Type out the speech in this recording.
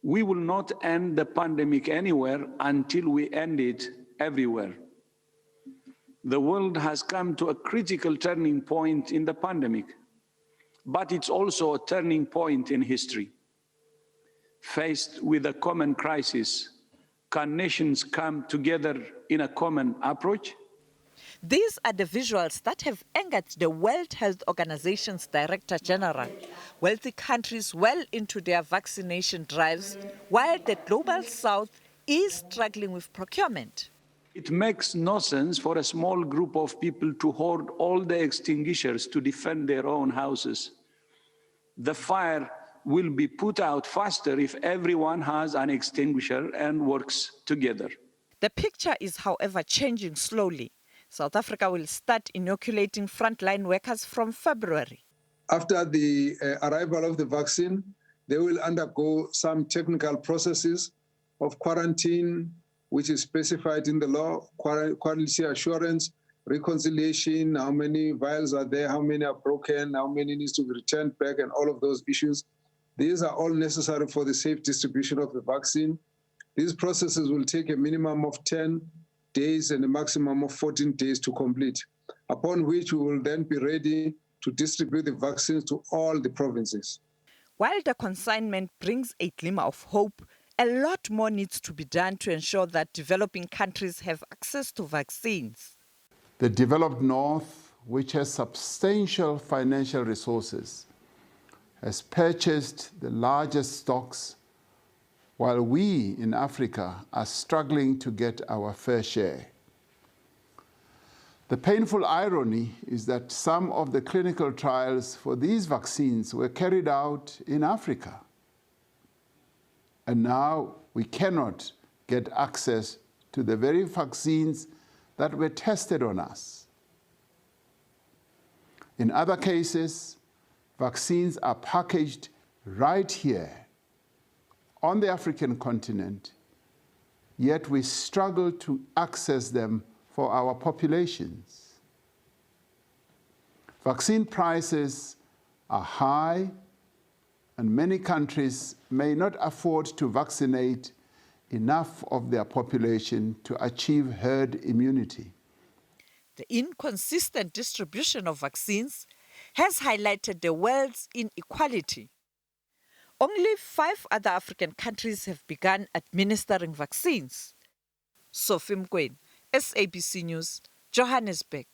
We will not end the pandemic anywhere until we end it everywhere. The world has come to a critical turning point in the pandemic, but it's also a turning point in history. Faced with a common crisis, can nations come together in a common approach? These are the visuals that have angered the World Health Organization's Director General. Wealthy countries well into their vaccination drives, while the Global South is struggling with procurement. It makes no sense for a small group of people to hoard all the extinguishers to defend their own houses. The fire will be put out faster if everyone has an extinguisher and works together. The picture is, however, changing slowly. South Africa will start inoculating frontline workers from February. After the arrival of the vaccine, they will undergo some technical processes of quarantine, which is specified in the law, quality assurance, reconciliation, how many vials are there, how many are broken, how many needs to be returned back, and all of those issues. These are all necessary for the safe distribution of the vaccine. These processes will take a minimum of 10 days and a maximum of 14 days to complete, upon which we will then be ready to distribute the vaccines to all the provinces. While the consignment brings a glimmer of hope, a lot more needs to be done to ensure that developing countries have access to vaccines. The developed North, which has substantial financial resources, has purchased the largest stocks, while we in Africa are struggling to get our fair share. The painful irony is that some of the clinical trials for these vaccines were carried out in Africa. And now we cannot get access to the very vaccines that were tested on us. In other cases, vaccines are packaged right here on the African continent, yet we struggle to access them for our populations. Vaccine prices are high, and many countries may not afford to vaccinate enough of their population to achieve herd immunity. The inconsistent distribution of vaccines has highlighted the world's inequality. Only 5 other African countries have begun administering vaccines. Sophie Mkwen, SABC News, Johannesburg.